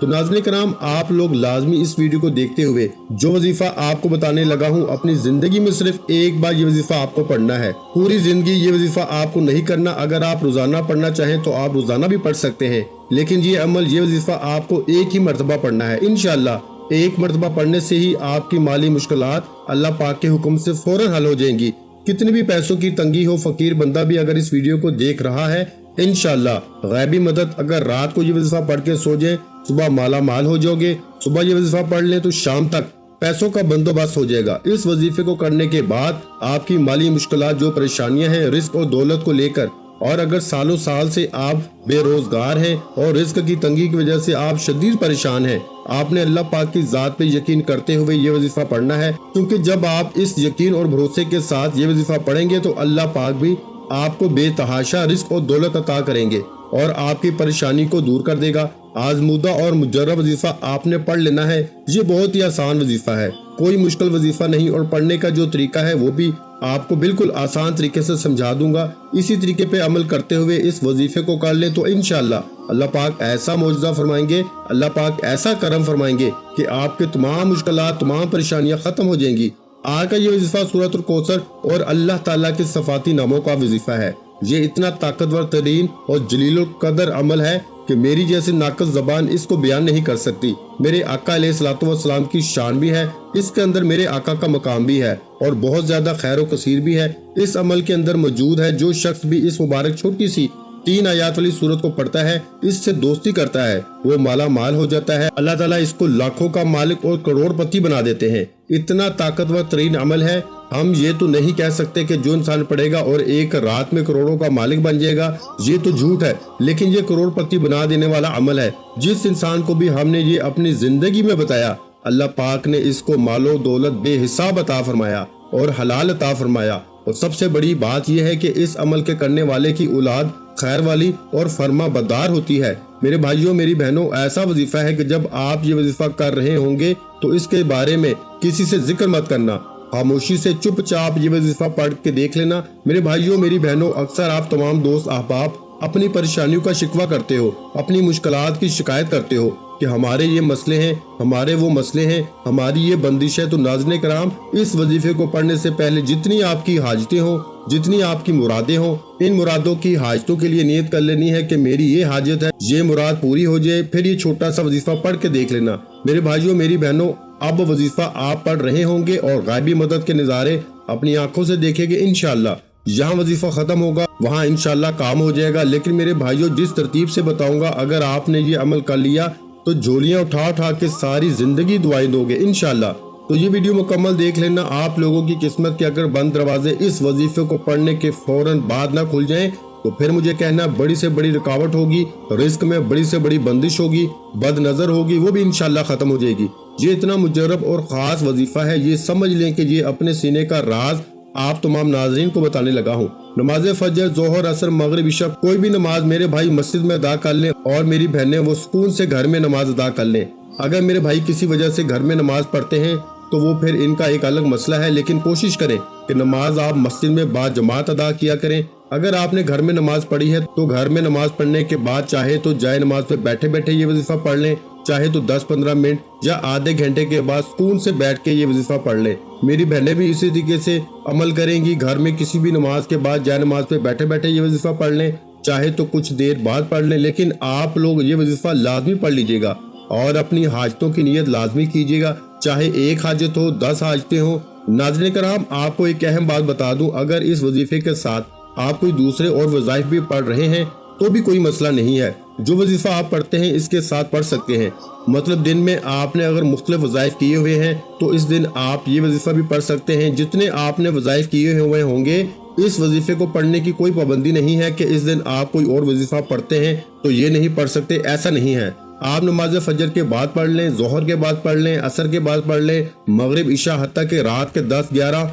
تو ناظرین کرام آپ لوگ لازمی اس ویڈیو کو دیکھتے ہوئے جو وظیفہ آپ کو بتانے لگا ہوں اپنی زندگی میں صرف ایک بار یہ وظیفہ آپ کو پڑھنا ہے. پوری زندگی یہ وظیفہ آپ کو نہیں کرنا. اگر آپ روزانہ پڑھنا چاہیں تو آپ روزانہ بھی پڑھ سکتے ہیں، لیکن یہ عمل یہ وظیفہ آپ کو ایک ہی مرتبہ پڑھنا ہے. انشاءاللہ ایک مرتبہ پڑھنے سے ہی آپ کی مالی مشکلات اللہ پاک کے حکم سے فوراً حل ہو جائیں گی. کتنی بھی پیسوں کی تنگی ہو، فقیر بندہ بھی اگر اس ویڈیو کو دیکھ رہا ہے، انشاءاللہ غیبی مدد. اگر رات کو یہ وظیفہ پڑھ کے سو جائیں صبح مالا مال ہو جاؤ گے. صبح یہ وظیفہ پڑھ لیں تو شام تک پیسوں کا بندوبست ہو جائے گا. اس وظیفے کو کرنے کے بعد آپ کی مالی مشکلات، جو پریشانیاں ہیں رزق اور دولت کو لے کر، اور اگر سالوں سال سے آپ بے روزگار ہیں اور رزق کی تنگی کی وجہ سے آپ شدید پریشان ہیں، آپ نے اللہ پاک کی ذات پہ یقین کرتے ہوئے یہ وظیفہ پڑھنا ہے. کیونکہ جب آپ اس یقین اور بھروسے کے ساتھ یہ وظیفہ پڑھیں گے تو اللہ پاک بھی آپ کو بے تحاشا رزق اور دولت عطا کریں گے اور آپ کی پریشانی کو دور کر دے گا. آزمودہ اور مجرب وظیفہ آپ نے پڑھ لینا ہے. یہ بہت ہی آسان وظیفہ ہے، کوئی مشکل وظیفہ نہیں، اور پڑھنے کا جو طریقہ ہے وہ بھی آپ کو بالکل آسان طریقے سے سمجھا دوں گا. اسی طریقے پہ عمل کرتے ہوئے اس وظیفے کو کر لیں تو انشاءاللہ اللہ پاک ایسا معجزہ فرمائیں گے، اللہ پاک ایسا کرم فرمائیں گے کہ آپ کے تمام مشکلات، تمام پریشانیاں ختم ہو جائیں گی. آج کا یہ وظیفہ سورۃ الکوثر اور اللہ تعالیٰ کے صفاتی ناموں کا وظیفہ ہے. یہ اتنا طاقتور ترین اور جلیل القدر عمل ہے کہ میری جیسے ناقص زبان اس کو بیان نہیں کر سکتی. میرے آقا علیہ الصلوۃ والسلام کی شان بھی ہے، اس کے اندر میرے آقا کا مقام بھی ہے اور بہت زیادہ خیر و کثیر بھی ہے اس عمل کے اندر موجود ہے. جو شخص بھی اس مبارک چھوٹی سی 3 آیات والی سورت کو پڑھتا ہے، اس سے دوستی کرتا ہے، وہ مالا مال ہو جاتا ہے. اللہ تعالیٰ اس کو لاکھوں کا مالک اور کروڑ پتی بنا دیتے ہیں. اتنا طاقتور ترین عمل ہے. ہم یہ تو نہیں کہہ سکتے کہ جو انسان پڑھے گا اور ایک رات میں کروڑوں کا مالک بن جائے گا، یہ تو جھوٹ ہے، لیکن یہ کروڑ پتی بنا دینے والا عمل ہے. جس انسان کو بھی ہم نے یہ اپنی زندگی میں بتایا، اللہ پاک نے اس کو مال و دولت بے حساب عطا فرمایا اور حلال عطا فرمایا. اور سب سے بڑی بات یہ ہے کہ اس عمل کے کرنے والے کی اولاد خیر والی اور فرما بردار ہوتی ہے. میرے بھائیوں، میری بہنوں، ایسا وظیفہ ہے کہ جب آپ یہ وظیفہ کر رہے ہوں گے تو اس کے بارے میں کسی سے ذکر مت کرنا، خاموشی سے چپ چاپ یہ وظیفہ پڑھ کے دیکھ لینا. میرے بھائیوں، میری بہنوں، اکثر آپ تمام دوست احباب اپنی پریشانیوں کا شکوہ کرتے ہو، اپنی مشکلات کی شکایت کرتے ہو کہ ہمارے یہ مسئلے ہیں، ہمارے وہ مسئلے ہیں، ہماری یہ بندش ہے. تو ناظرین کرام، اس وظیفے کو پڑھنے سے پہلے جتنی آپ کی حاجتیں ہوں، جتنی آپ کی مرادیں ہوں، ان مرادوں کی حاجتوں کے لیے نیت کر لینی ہے کہ میری یہ حاجت ہے، یہ مراد پوری ہو جائے. پھر یہ چھوٹا سا وظیفہ پڑھ کے دیکھ لینا. میرے بھائیوں، میری بہنوں، اب وظیفہ آپ پڑھ رہے ہوں گے اور غیبی مدد کے نظارے اپنی آنکھوں سے دیکھیں گے. انشاءاللہ جہاں وظیفہ ختم ہوگا وہاں انشاءاللہ کام ہو جائے گا. لیکن میرے بھائیوں، جس ترتیب سے بتاؤں گا، اگر آپ نے یہ عمل کر لیا تو جھولیاں اٹھا اٹھا کے ساری زندگی دعائیں دو گے انشاءاللہ. تو یہ ویڈیو مکمل دیکھ لینا. آپ لوگوں کی قسمت کے اگر بند دروازے اس وظیفے کو پڑھنے کے فوراً بعد نہ کھل جائیں تو پھر مجھے کہنا بڑی سے بڑی رکاوٹ ہوگی، رزق میں بڑی سے بڑی بندش ہوگی، بد نظر ہوگی، وہ بھی انشاءاللہ ختم ہو جائے گی. یہ اتنا مجرب اور خاص وظیفہ ہے، یہ سمجھ لیں کہ یہ اپنے سینے کا راز آپ تمام ناظرین کو بتانے لگا ہوں. نماز فجر، ظہر، عصر، مغرب، عشاء، کوئی بھی نماز میرے بھائی مسجد میں ادا کر لیں اور میری بہنیں وہ سکون سے گھر میں نماز ادا کر لیں. اگر میرے بھائی کسی وجہ سے گھر میں نماز پڑھتے ہیں تو وہ پھر ان کا ایک الگ مسئلہ ہے، لیکن کوشش کریں کہ نماز آپ مسجد میں با جماعت ادا کیا کریں. اگر آپ نے گھر میں نماز پڑھی ہے تو گھر میں نماز پڑھنے کے بعد چاہے تو جائے نماز پہ بیٹھے بیٹھے یہ وظیفہ پڑھ لیں، چاہے تو 10-15 منٹ یا آدھے گھنٹے کے بعد سکون سے بیٹھ کے یہ وظیفہ پڑھ لیں. میری بہنیں بھی اسی طریقے سے عمل کریں گی. گھر میں کسی بھی نماز کے بعد جائے نماز پہ بیٹھے بیٹھے یہ وظیفہ پڑھ لیں، چاہے تو کچھ دیر بعد پڑھ لیں، لیکن آپ لوگ یہ وظیفہ لازمی پڑھ لیجئے گا اور اپنی حاجتوں کی نیت لازمی کیجئے گا، چاہے ایک حاجت ہو، 10 حاجتیں ہوں. ناظرین کرام، آپ کو ایک اہم بات بتا دوں، اگر اس وظیفے کے ساتھ آپ کوئی دوسرے اور وظائف بھی پڑھ رہے ہیں تو بھی کوئی مسئلہ نہیں ہے. جو وظیفہ آپ پڑھتے ہیں اس کے ساتھ پڑھ سکتے ہیں. مطلب دن میں آپ نے اگر مختلف وظائف کیے ہوئے ہیں تو اس دن آپ یہ وظیفہ بھی پڑھ سکتے ہیں. جتنے آپ نے وظائف کیے ہوئے ہوں گے اس وظیفے کو پڑھنے کی کوئی پابندی نہیں ہے کہ اس دن آپ کوئی اور وظیفہ پڑھتے ہیں تو یہ نہیں پڑھ سکتے، ایسا نہیں ہے. آپ نماز فجر کے بعد پڑھ لیں، ظہر کے بعد پڑھ لیں، عصر کے بعد پڑھ لیں، مغرب، عشاء، حتیٰ کہ رات کے 10-11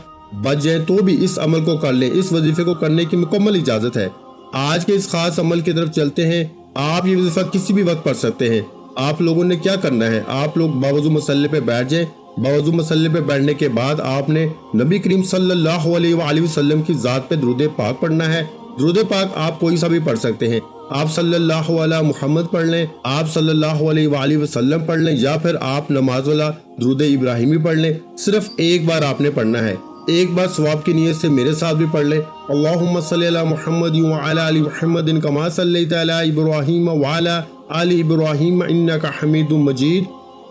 بج جائیں تو بھی اس عمل کو کر لیں. اس وظیفے کو کرنے کی مکمل اجازت ہے. آج کے اس خاص عمل کی طرف چلتے ہیں. آپ یہ وظیفہ کسی بھی وقت پڑھ سکتے ہیں. آپ لوگوں نے کیا کرنا ہے، آپ لوگ باوضو مصلی پہ بیٹھ جائیں. باوضو مصلی پہ بیٹھنے کے بعد آپ نے نبی کریم صلی اللہ علیہ وآلہ وسلم کی ذات پہ درود پاک پڑھنا ہے. درود پاک آپ کوئی سا بھی پڑھ سکتے ہیں، آپ صلی اللہ علیہ محمد پڑھ لیں، آپ صلی اللہ علیہ وآلہ وسلم پڑھ لیں، یا پھر آپ نماز والا درود ابراہیمی پڑھ لیں۔ صرف ایک بار آپ نے پڑھنا ہے، ایک بار ثواب کی نیت سے میرے ساتھ بھی پڑھ لیں۔ اللہم صلی علی محمد وعلی آل محمد کما صلیت علی ابراہیم وعلی آل ابراہیم انک حمید مجید،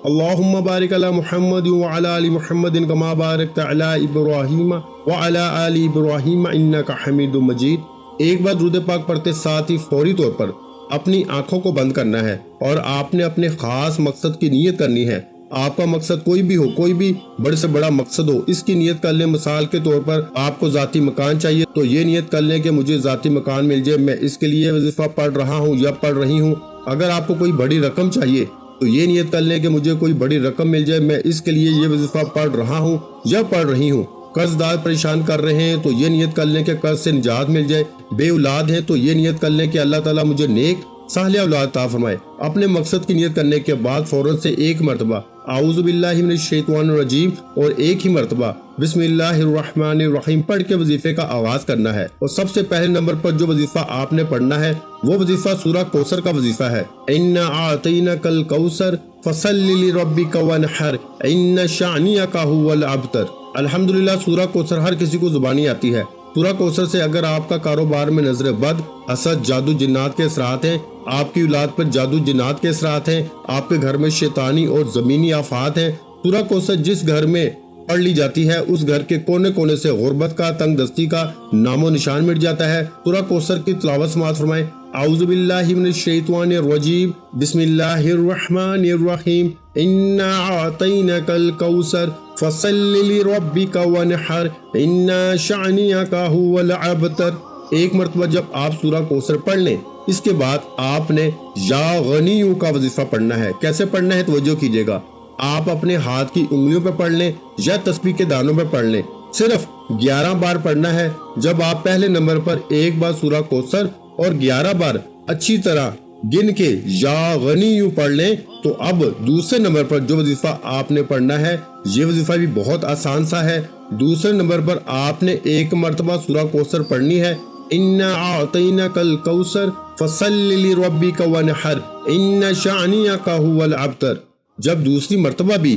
اللہم بارک علی محمد وعلی آل محمد کما بارکت علی ابراہیم وعلی آل ابراہیم انک حمید مجید۔ ایک بار درود پاک پڑھتے ساتھ ہی فوری طور پر اپنی آنکھوں کو بند کرنا ہے اور آپ نے اپنے خاص مقصد کی نیت کرنی ہے۔ آپ کا مقصد کوئی بھی ہو، کوئی بھی بڑے سے بڑا مقصد ہو، اس کی نیت کر لیں۔ مثال کے طور پر آپ کو ذاتی مکان چاہیے تو یہ نیت کر لیں کہ مجھے ذاتی مکان مل جائے، میں اس کے لیے وظیفہ پڑھ رہا ہوں یا پڑھ رہی ہوں۔ اگر آپ کو کوئی بڑی رقم چاہیے تو یہ نیت کر لیں کہ مجھے کوئی بڑی رقم مل جائے، میں اس کے لیے یہ وظیفہ پڑھ رہا ہوں یا پڑھ رہی ہوں۔ قرض دار پریشان کر رہے ہیں تو یہ نیت کر لیں کہ قرض سے نجات مل جائے۔ بے اولاد ہیں تو یہ نیت کر لیں کہ اللہ تعالیٰ مجھے نیک صالح اولاد عطا فرمائے۔ اپنے مقصد کی نیت کرنے کے بعد فوراً سے ایک مرتبہ اعوذ باللہ من الشیطان الرجیم اور ایک ہی مرتبہ بسم اللہ الرحمن الرحیم پڑھ کے وظیفے کا آغاز کرنا ہے۔ اور سب سے پہلے نمبر پر جو وظیفہ آپ نے پڑھنا ہے وہ وظیفہ سورہ کوثر کا وظیفہ ہے۔ اِنَّا أَعْطَيْنَاكَ الْكَوْثَرَ فَصَلِّ لِرَبِّكَ وَانْحَرْ إِنَّ شَانِئَكَ هُوَ الْأَبْتَرُ۔ الحمدللہ سورہ کوثر ہر کسی کو زبانی آتی ہے۔ سورہ کوثر سے اگر آپ کا کاروبار میں نظر بد، حسد، جادو جنات کے اثرات ہیں، آپ کی اولاد پر جادو جنات کے اثرات ہیں، آپ کے گھر میں شیطانی اور زمینی آفات ہیں، سورہ کوثر جس گھر میں پڑھ لی جاتی ہے اس گھر کے کونے کونے سے غربت کا، تنگ دستی کا نام و نشان مٹ جاتا ہے۔ سورہ کوثر کی تلاوت سماعت فرمائیں۔ اعوذ باللہ من الشیطان الرجیم بسم اللہ الرحمن الرحیم انا اعطیناک الکوثر فصل لربک وانحر ان شانئک ھو الابتر۔ ایک مرتبہ جب آپ سورہ کوثر پڑھ لیں اس کے بعد آپ نے یا غنیوں کا وظیفہ پڑھنا ہے۔ کیسے پڑھنا ہے توجہ کیجیے گا، آپ اپنے ہاتھ کی انگلیوں پہ پڑھ لیں یا تسبیح کے دانوں پہ پڑھ لیں، صرف 11 بار پڑھنا ہے۔ جب آپ پہلے نمبر پر ایک بار سورہ کوثر اور 11 بار اچھی طرح گن کے یا غنیوں پڑھ لیں تو اب دوسرے نمبر پر جو وظیفہ آپ نے پڑھنا ہے یہ وظیفہ بھی بہت آسان سا ہے۔ دوسرے نمبر پر آپ نے ایک مرتبہ سورہ کوثر پڑھنی ہے، اِنَّا أَعْطَيْنَاكَ الْكَوْثَرَ فَصَلِّ لِرَبِّكَ وَانْحَرْ إِنَّ شَانِئَكَ هُوَ الْأَبْتَرُ۔ جب دوسری مرتبہ بھی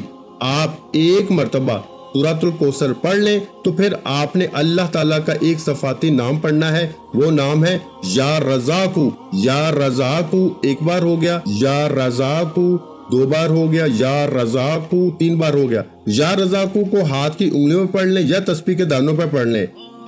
آپ ایک مرتبہ سورۃ الکوثر پڑھ لیں تو پھر آپ نے اللہ تعالیٰ کا ایک صفاتی نام پڑھنا ہے، وہ نام ہے یا رزاقو۔ یا رزاقو ایک بار ہو گیا، یا رزاقو 2 بار ہو گیا، یا رزاقو 3 بار ہو گیا۔ یا رزاقو کو ہاتھ کی انگلیوں میں پڑھ لیں یا تسبیح کے دانوں پہ پڑھ لیں۔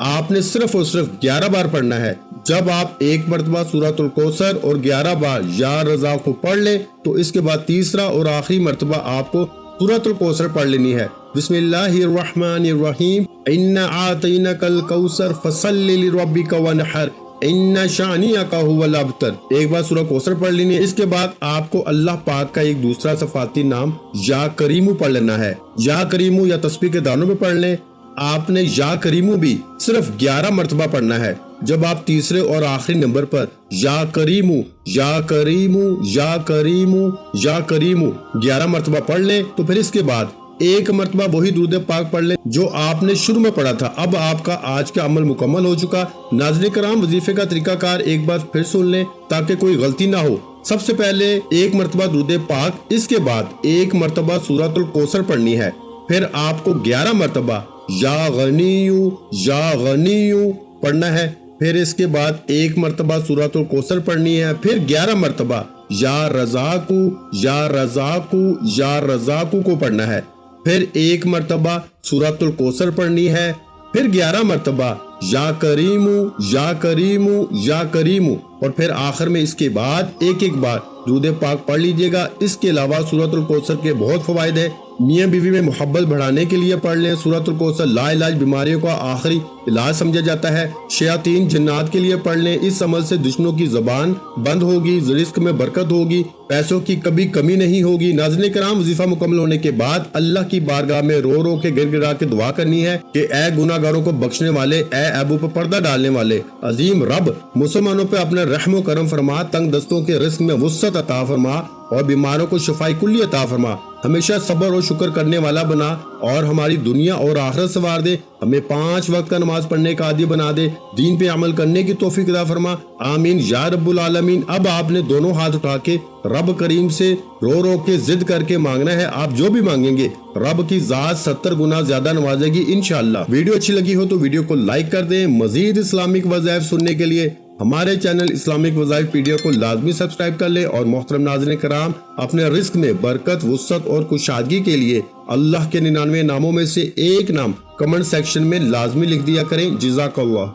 آپ نے صرف اور صرف 11 بار پڑھنا ہے۔ جب آپ ایک مرتبہ سورۃ الکوثر اور 11 بار یا رزاقو پڑھ لیں تو اس کے بعد تیسرا اور آخری مرتبہ آپ کو سورۃ الکوثر پڑھ لینی ہے۔ بسم اللہ الرحمن الرحیم انا اعطیناک الکوثر فصل لربک وانحر ان شانئک ھو الابتر۔ ایک بار سورہ کوثر پڑھ لینی ہے۔ اس کے بعد آپ کو اللہ پاک کا ایک دوسرا صفاتی نام یا کریمو پڑھ لینا ہے۔ یا کریمو یا تسبیح کے دانوں پہ پڑھ لیں۔ آپ نے یا کریمو بھی صرف 11 مرتبہ پڑھنا ہے۔ جب آپ تیسرے اور آخری نمبر پر یا کریمو یا کریمو یا کریمو یا کریمو 11 مرتبہ پڑھ لیں تو پھر اس کے بعد ایک مرتبہ وہی درود پاک پڑھ لیں جو آپ نے شروع میں پڑھا تھا۔ اب آپ کا آج کا عمل مکمل ہو چکا۔ ناظرین کرام وظیفے کا طریقہ کار ایک بار پھر سن لیں تاکہ کوئی غلطی نہ ہو۔ سب سے پہلے ایک مرتبہ درود پاک، اس کے بعد ایک مرتبہ سورۃ الکوثر پڑھنی ہے، پھر آپ کو 11 مرتبہ یا غنیو پڑھنا ہے، پھر اس کے بعد ایک مرتبہ سورۃ الکوثر پڑھنی ہے، پھر 11 مرتبہ یا رزاقو کو پڑھنا ہے، پھر ایک مرتبہ سورۃ الکوثر پڑھنی ہے، پھر 11 مرتبہ یا کریمو اور پھر آخر میں اس کے بعد ایک بار درود پاک پڑھ لیجئے گا۔ اس کے علاوہ سورۃ الکوثر کے بہت فوائد ہیں۔ میاں بیوی میں محبت بڑھانے کے لیے پڑھ لیں۔ سورۃ الکوثر لا علاج بیماریوں کا آخری علاج سمجھا جاتا ہے۔ شیاطین جنات کے لیے پڑھ لیں، اس عمل سے دشمنوں کی زبان بند ہوگی، رزق میں برکت ہوگی، پیسوں کی کبھی کمی نہیں ہوگی۔ ناظرین کرام وظیفہ مکمل ہونے کے بعد اللہ کی بارگاہ میں رو رو کے گر گرا کے دعا کرنی ہے کہ اے گناہ گاروں کو بخشنے والے، اے عیبوں پر پردہ ڈالنے والے عظیم رب، مسلمانوں پہ اپنا رحم و کرم فرما، تنگ دستوں کے رزق میں وسعت عطا فرما، اور بیماروں کو شفاء کلی عطا فرما، ہمیشہ صبر اور شکر کرنے والا بنا اور ہماری دنیا اور آخرت سنوار دے، ہمیں 5 وقت کا نماز پڑھنے کا عادی بنا دے، دین پہ عمل کرنے کی توفیق عطا فرما، آمین یا رب العالمین۔ اب آپ نے دونوں ہاتھ اٹھا کے رب کریم سے رو رو کے ضد کر کے مانگنا ہے، آپ جو بھی مانگیں گے رب کی ذات 70 گنا زیادہ نوازے گی انشاءاللہ۔ ویڈیو اچھی لگی ہو تو ویڈیو کو لائک کر دیں، مزید اسلامک وظائف سننے کے لیے ہمارے چینل اسلامک وظائف ویڈیو کو لازمی سبسکرائب کر لیں، اور محترم ناظرین کرام اپنے رزق میں برکت، وسعت اور کشادگی کے لیے اللہ کے 99 ناموں میں سے ایک نام کمنٹ سیکشن میں لازمی لکھ دیا کریں۔ جزاک اللہ۔